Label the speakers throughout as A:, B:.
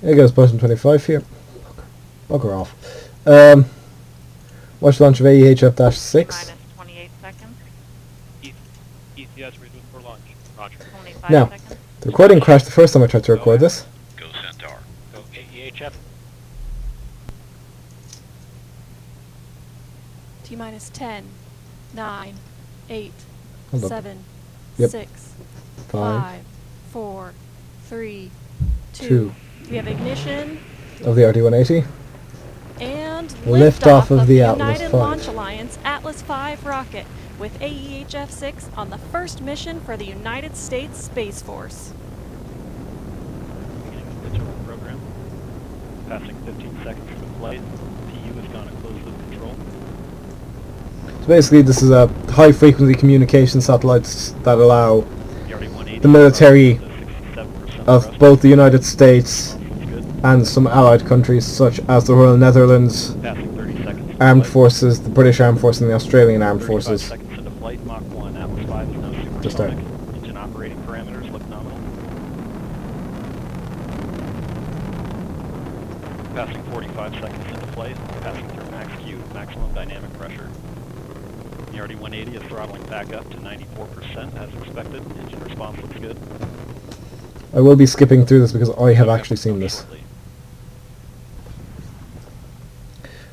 A: Here goes button 25 here. Bugger off. Watch launch of AEHF-6.
B: Minus 28 seconds.
C: ECS resume for launch. Roger.
B: 25
A: Now,
B: seconds.
A: the recording crashed the first time I tried to record this.
C: Go Centaur. Go AEHF.
D: T-minus 10, 9, 8,
A: Hold up.
D: 7,
A: Yep.
D: 6,
A: 5
D: 5, 4, 3, 2.
A: 2
D: We have ignition
A: of the RD-180.
D: and
A: Liftoff of the Atlas
D: United
A: 5.
D: Launch Alliance Atlas 5 rocket with AEHF-6 on the first mission for the United States Space Force.
C: Beginning the digital program. Passing 15 seconds of flight. PU has gone to closed loop control.
A: So basically this is a high frequency communication satellites that allow
C: The RD-180
A: the military
C: 67%
A: of
C: thrust.
A: both the United States
C: Good.
A: and some allied countries such as the Royal Netherlands,
C: Passing 30 seconds.
A: Armed Forces, the British Armed Forces and the Australian Armed
C: 35
A: Forces.
C: seconds into flight. Mach 1. Atlas 5 is now
A: Just there.
C: supersonic. Engine operating parameters look nominal. Passing 45 seconds into flight. Passing through max Q, maximum dynamic pressure. The RD-180 is throttling back up to 94% as expected. Engine response looks good.
A: I will be skipping through this because I have actually seen this.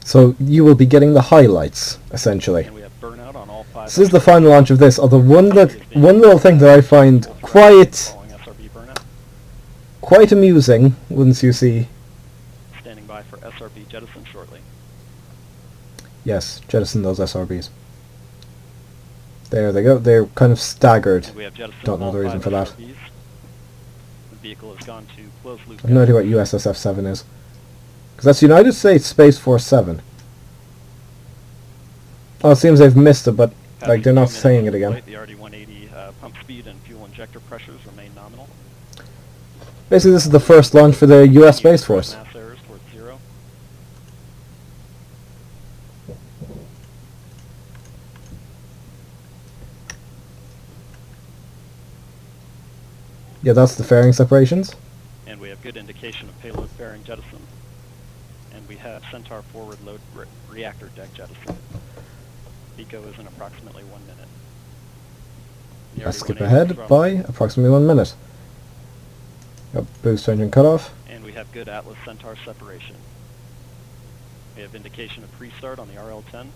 A: So you will be getting the highlights, essentially.
C: And we have burnout on all 5.
A: This is the final launch of this, although one little thing that I find quite
C: Following SRB burnout.
A: amusing, once you see,
C: Standing by for SRB jettison shortly.
A: yes, jettison those SRBs. There they go, they're kind of staggered.
C: And we have jettisoned
A: Don't know
C: all
A: the reason
C: 5
A: for that.
C: SRBs. The vehicle has gone to closed loop.
A: I have no idea what USSF-7 is. Because that's United States Space Force 7. Oh, it seems they've missed it, but like they're not saying it again.
C: The RD-180 pump speed and fuel injector pressures remain nominal.
A: Basically, this is the first launch for the US Space Force.
C: Mass errors towards 0.
A: Yeah, that's the fairing separations.
C: And we have good indication of payload fairing jettison. And we have Centaur forward load reactor deck jettison. Eco is in approximately 1 minute. The
A: Let's skip
C: RD-180
A: ahead
C: throttle.
A: by approximately 1 minute. Got boost engine cutoff.
C: And we have good Atlas Centaur separation. We have indication of pre-start on the RL-10.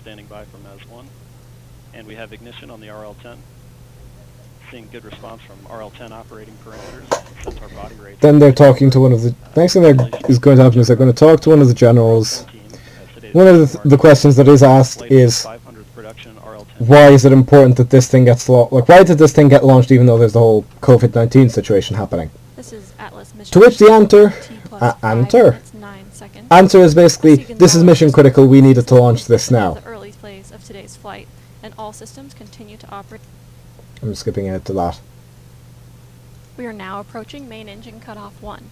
C: Standing by for MES-1. And we have ignition on the RL-10. Seeing good response from RL-10 operating parameters. Centaur body rate.
A: Then they're talking to one of the... Next thing that is going to happen is they're going to talk to one of the generals. One of the questions that is asked is,
C: 500th production RL-10.
A: why is it important that this thing gets launched? Like, why did this thing get launched even though there's the whole COVID-19 situation happening?
D: This is Atlas mission.
A: To which the answer...
D: T plus 5
A: answer.
D: minutes, 9 seconds.
A: Answer is basically, this is mission critical, we needed to launch this now.
D: The early phase of today's flight, and all systems continue to operate.
A: I'm skipping ahead to that.
D: We are now approaching main engine cutoff 1.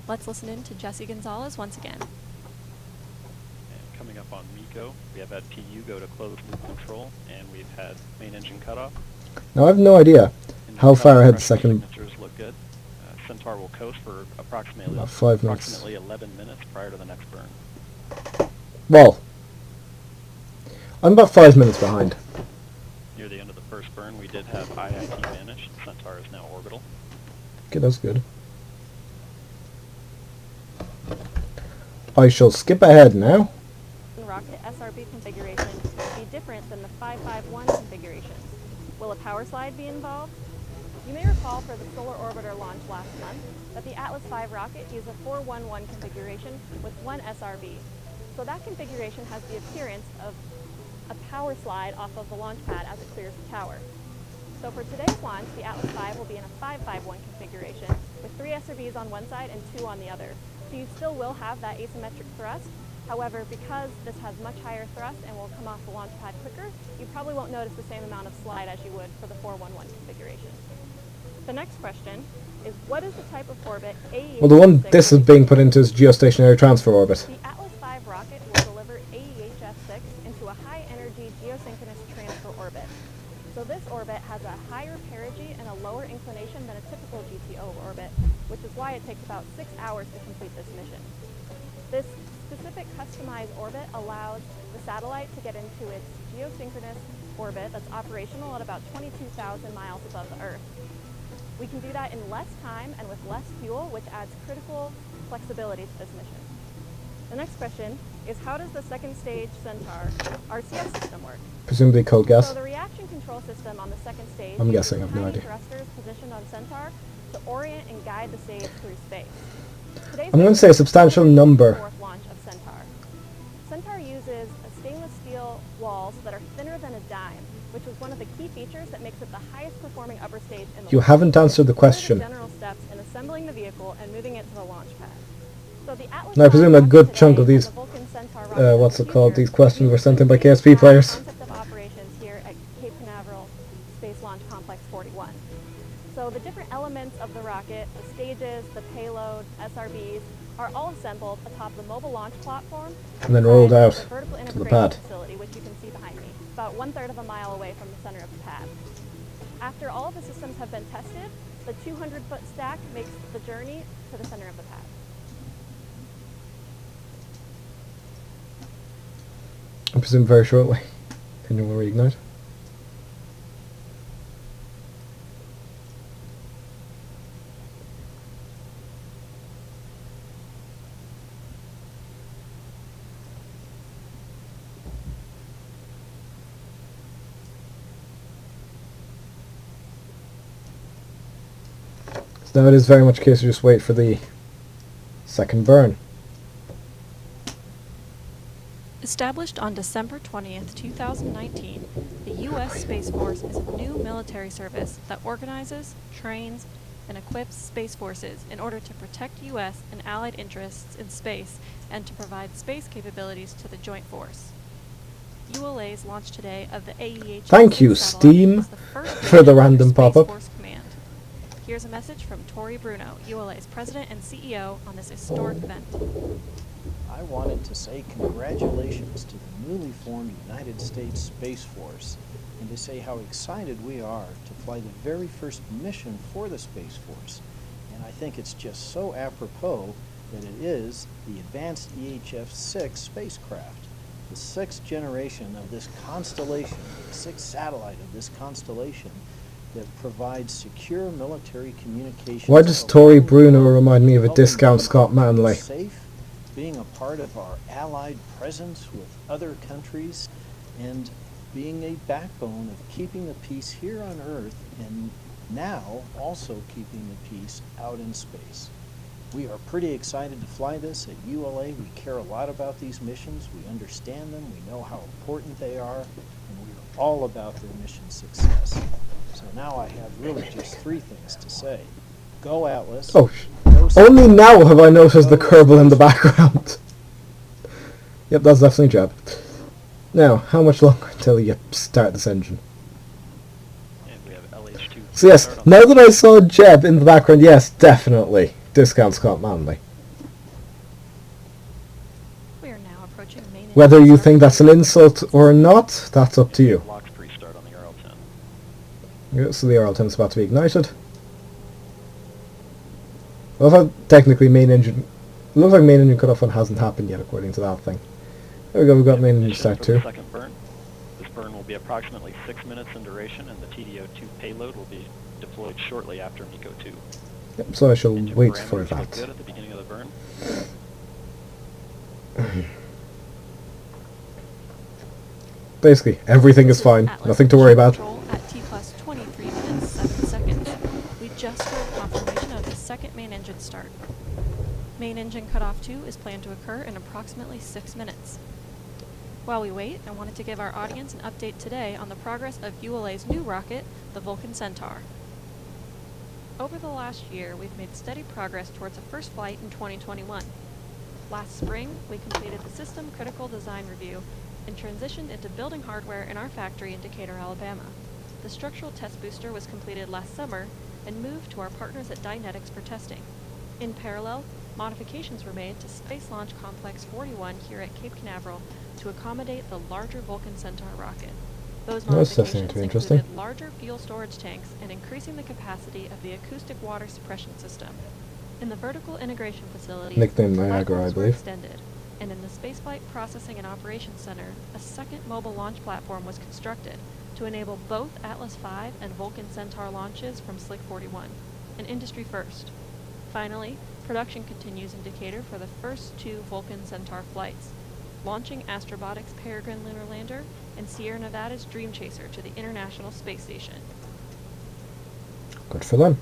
D: Let's listen in to Jesse Gonzalez once again.
C: And coming up on MECO, we have had PU go to closed loop control, and we've had main engine cutoff.
A: Now I have no idea
C: And
A: how far ahead the
C: pressure
A: second...
C: signatures look good. Centaur will coast for approximately
A: About 5 minutes.
C: approximately 11 minutes prior to the next burn.
A: Well, I'm about 5 minutes behind.
C: Near the end of the first burn, we did have IIT vanish. Centaur is now orbital.
A: Okay, that's good. I shall skip ahead now.
D: Rocket SRB configuration be different than the 551 configuration. Will a power slide be involved? You may recall for the Solar Orbiter launch last month that the Atlas V rocket used a 411 configuration with 1 SRB. So that configuration has the appearance of a power slide off of the launch pad as it clears the tower. So for today's launch, the Atlas V will be in a 551 configuration with 3 SRBs on one side and 2 on the other. So you still will have that asymmetric thrust. However, because this has much higher thrust and will come off the launch pad quicker, you probably won't notice the same amount of slide as you would for the 411 configuration. The next question is, what is the type of orbit AEHF-6?
A: Well, the one this is being put into is geostationary transfer orbit.
D: The Atlas V rocket will deliver AEHF-6 into a high-energy geosynchronous transfer orbit. So So this orbit has a higher perigee and a lower inclination than a typical GTO orbit, which is why it takes about 6 hours to complete this mission. This specific customized orbit allows the satellite to get into its geosynchronous orbit that's operational at about 22,000 miles above the Earth. We can do that in less time and with less fuel, which adds critical flexibility to this mission. The next question is, how does the second stage Centaur RCS system work?
A: Presumably code guess.
D: So the reaction control system on the second stage
A: I'm
D: uses
A: guessing, I have no
D: tiny
A: idea.
D: thrusters positioned on Centaur to orient and guide the stage through space.
A: I'm going to say a substantial number.
D: Fourth launch of Centaur. Centaur uses stainless steel walls that are thinner than a dime, which was one of the key features that makes it the highest performing upper stage in the
A: You
D: world.
A: haven't answered the question.
D: What are the general steps in assembling the vehicle and moving it to the launch pad? So the Atlas
A: Now, I presume a
D: rocket
A: good
D: today
A: chunk of
D: and
A: these,
D: the Vulcan Centaur rocket
A: what's
D: of
A: it
D: the
A: called,
D: future
A: these questions were sent in by
D: uses
A: KSP players.
D: concept of operations here at Cape Canaveral Space Launch Complex 41. So the different elements of the rocket, the stages, the payload, SRBs, are all assembled atop the mobile launch platform
A: And then rolled
D: inside
A: out
D: the vertical
A: to the
D: integration
A: pad.
D: facility, which you can see behind me, about 1/3 of a mile away from the center of the pad. After all of the systems have been tested, the 200-foot stack makes the journey to the center of the pad.
A: I presume very shortly. Engine will reignite. So now it is very much a case of just wait for the second burn.
D: Established on December 20th, 2019, the U.S. Space Force is a new military service that organizes, trains, and equips space forces in order to protect U.S. and allied interests in space and to provide space capabilities to the joint force. ULA's launch today of the AEHF-6
A: Thank you,
D: satellite
A: Steam,
D: is the first
A: for the
D: mission
A: random
D: Space
A: pop-up.
D: Force Command. Here's a message from Tori Bruno, ULA's president and CEO, on this historic event.
B: I wanted to say congratulations to the newly formed United States Space Force and to say how excited we are to fly the very first mission for the Space Force. And I think it's just so apropos that it is the advanced AEHF-6 spacecraft, the sixth generation of this constellation, the sixth satellite of this constellation that provides secure military communications.
A: Why does Tori Bruno remind me of a discount Scott Manley?
B: Safe, being a part of our allied presence with other countries, and being a backbone of keeping the peace here on Earth, and now also keeping the peace out in space. We are pretty excited to fly this at ULA. We care a lot about these missions. We understand them. We know how important they are, and we are all about their mission success. So now I have really just three things to say. Go Atlas.
A: Oh,
B: go
A: only
B: Space,
A: now have I noticed the
B: go
A: Kerbal in the
B: Space.
A: background. Yep, that's definitely Jeb. Now, how much longer until you start this engine?
C: And we have LH2.
A: So yes,
C: Start on
A: now that I saw Jeb in the background, yes, definitely. Discount Scott Manley.
D: We are now approaching main
A: Whether
D: engine
A: you
D: start
A: think that's an
D: time.
A: insult or not, that's up to you.
C: Blocks pre-start on the RL-10.
A: Yeah, so the RL-10 is about to be ignited. Well, if technically main engine... It looks like main engine cutoff one hasn't happened yet according to that thing. There we go, we've got main engine
C: Ignition
A: start
C: for the
A: 2.
C: second burn. This burn will be approximately 6 minutes in duration, and the TDO-2 payload will be deployed shortly after MECO 2.
A: Yep, so I shall
C: Engine
A: wait
C: parameters
A: for
C: look
A: that.
C: good at the beginning of the burn.
A: Basically, everything is fine.
D: Atlas
A: Nothing to worry about.
D: control at T plus 23 minutes 7 seconds. We just heard confirmation of the second main engine start. Main engine cutoff 2 is planned to occur in approximately 6 minutes. While we wait, I wanted to give our audience an update today on the progress of ULA's new rocket, the Vulcan Centaur. Over the last year, we've made steady progress towards a first flight in 2021. Last spring, we completed the system critical design review and transitioned into building hardware in our factory in Decatur, Alabama. The structural test booster was completed last summer and moved to our partners at Dynetics for testing. In parallel, modifications were made to Space Launch Complex 41 here at Cape Canaveral to accommodate the larger Vulcan Centaur rocket. Those
A: That's
D: modifications
A: definitely interesting.
D: included larger fuel storage tanks and increasing the capacity of the acoustic water suppression system. In the vertical integration facility,
A: Nicknamed
D: light
A: Niagara, I
D: poles were
A: believe.
D: extended, and in the Spaceflight Processing and Operations Center, a second mobile launch platform was constructed to enable both Atlas V and Vulcan Centaur launches from Slick 41, an industry first. Finally, production continues in Decatur for the first 2 Vulcan Centaur flights, launching Astrobotic's Peregrine Lunar Lander and Sierra Nevada's Dream Chaser to the International Space Station.
A: Good for them.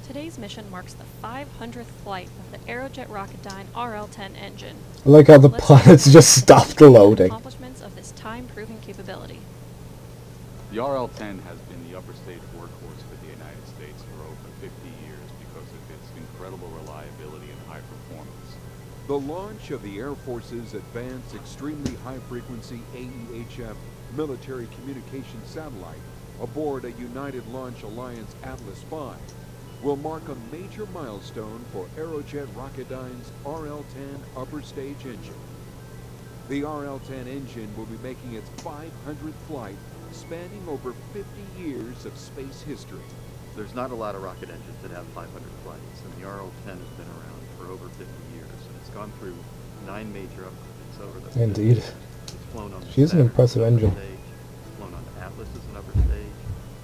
D: Today's mission marks the 500th flight of the Aerojet Rocketdyne RL-10 engine.
A: I like how the
D: Let's
A: planets just stopped loading.
D: Accomplishments of this time-proven capability.
E: The RL-10 has been the upper stage workhorse for the United States for over 50 years because of its incredible reliability and high performance.
F: The launch of the Air Force's Advanced Extremely High Frequency AEHF military communication satellite aboard a United Launch Alliance Atlas V will mark a major milestone for Aerojet Rocketdyne's RL-10 upper stage engine. The RL-10 engine will be making its 500th flight, spanning over 50 years of space history.
G: There's not a lot of rocket engines that have 500 flights, and the RL-10 has been around for over 50 years, and it's gone through 9 major upgrades over the 50
A: Indeed.
G: years. It's flown on the
A: She is an
G: Saturn
A: impressive
G: as an upper
A: engine.
G: Stage. It's flown on Atlas as an upper stage,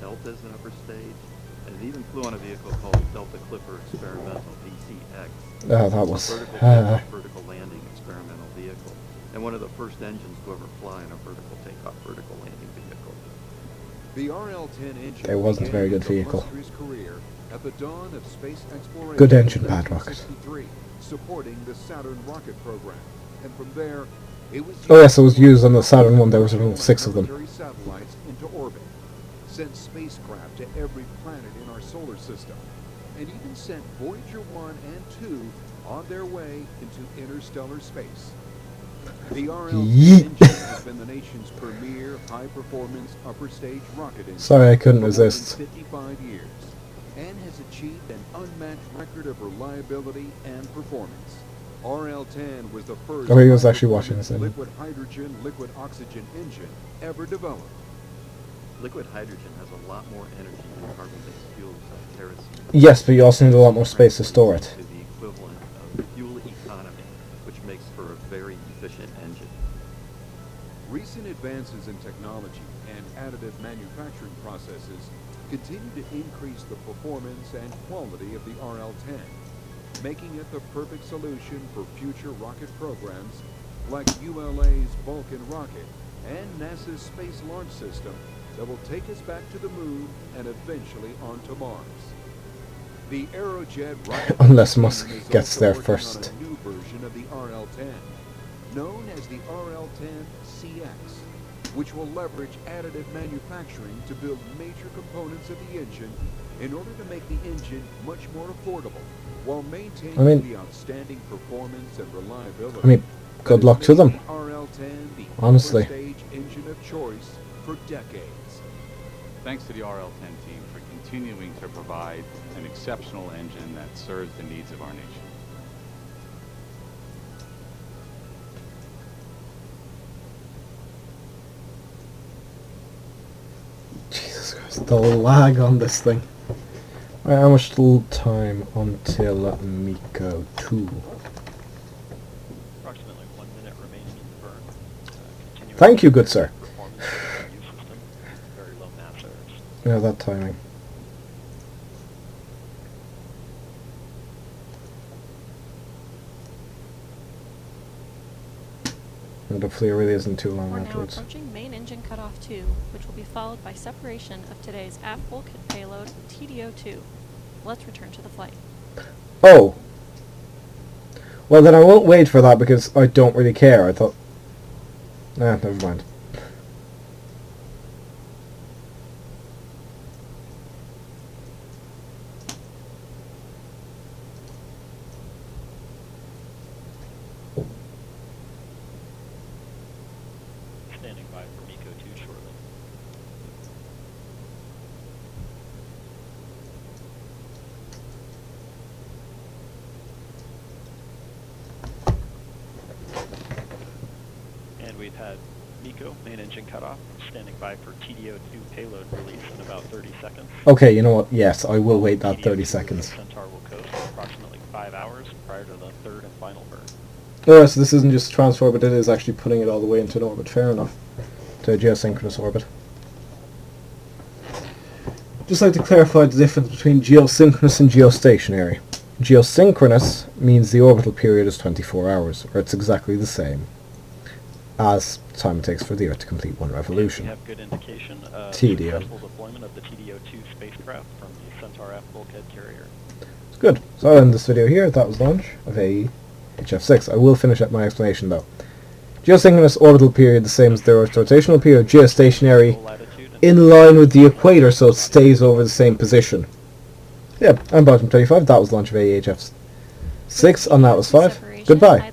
G: Delta as an upper stage, and it even flew on a vehicle called Delta Clipper Experimental, DCX.
A: Ah, that was...
G: Vertical landing experimental vehicle, and one of the first engines to ever fly in a vertical takeoff, vertical landing vehicle.
F: The RL-10 engine
A: It wasn't a very good
F: began its
A: vehicle.
F: illustrious career at the dawn of space exploration.
A: Good engine,
F: in
A: bad rocket.
F: 1963, supporting the Saturn rocket program, and from there, it was.
A: Oh yes, it was used on the Saturn one. There was 6 of them.
F: Military satellites into orbit, sent spacecraft to every planet in our solar system, and even sent Voyager 1 and 2 on their way into interstellar space. The RL-10
A: Yeet.
F: engine has been the nation's premier high-performance upper-stage rocket engine.
A: Sorry, I couldn't
F: for more than
A: resist.
F: 55 years, and has achieved an unmatched record of reliability and performance. RL-10 was the first
A: Oh, he was actually watching this, isn't he?
F: liquid hydrogen, liquid oxygen engine ever developed.
G: Liquid hydrogen has a lot more energy than carbon-based fuels like kerosene.
A: Yes, but you also need a lot more space to store it.
G: To the equivalent of fuel economy, which makes for a very efficient engine.
F: Recent advances in technology and additive manufacturing processes continue to increase the performance and quality of the RL-10, making it the perfect solution for future rocket programs like ULA's Vulcan rocket and NASA's Space Launch System that will take us back to the moon and eventually onto Mars. The Aerojet rocket
A: Unless Musk
F: team is
A: gets
F: also
A: there
F: working
A: first.
F: on a new version of the RL-10, known as the RL-10CX, which will leverage additive manufacturing to build major components of the engine in order to make the engine much more affordable while maintaining the outstanding performance and reliability.
A: I mean, good
F: that
A: luck
F: has
A: to
F: made
A: them.
F: the RL-10 the
A: Honestly.
F: upper-stage engine of choice for decades.
E: Thanks to the RL-10 team for continuing to provide an exceptional engine that serves the needs of our nation.
A: Jesus Christ, the lag on this thing. Right, how much time until Miko 2?
C: Approximately 1 minute remaining in the burn. Continuing
A: Thank you, good sir.
C: performance of the new system, very low mass errors.
A: Yeah, that timing. And hopefully it really isn't too long
D: We're now
A: afterwards.
D: approaching main engine cutoff 2, which will be followed by separation of today's aft bulkhead payload, TDO2. Let's return to the flight.
A: Oh! Well then I won't wait for that because I don't really care. I thought... Nah, never mind.
C: Standing by for Miko 2 shortly. had MECO, main engine cutoff, standing by for TDO-2 payload release in about 30 seconds.
A: Okay, you know what? Yes, I will wait that 30
C: TDO-2
A: seconds.
C: Centaur will coast approximately 5 hours prior to the third and final burn.
A: Alright, so this isn't just transfer, but it is actually putting it all the way into an orbit. Fair enough. To a geosynchronous orbit. Just like to clarify the difference between geosynchronous and geostationary. Geosynchronous means the orbital period is 24 hours, or it's exactly the same as the time it takes for the Earth to complete one revolution.
C: We have good indication of
A: TDO.
C: successful deployment of the TDO-2 spacecraft from the Centaur F bulkhead carrier.
A: It's good. So I'll end this video here. That was launch of AEHF-6. I will finish up my explanation though. Geosynchronous orbital period the same as the Earth's rotational period. Geostationary in line with the equator, so it stays over the same position. Yeah, I'm Bottom 25. That was launch of AEHF-6. On that was 5. Goodbye.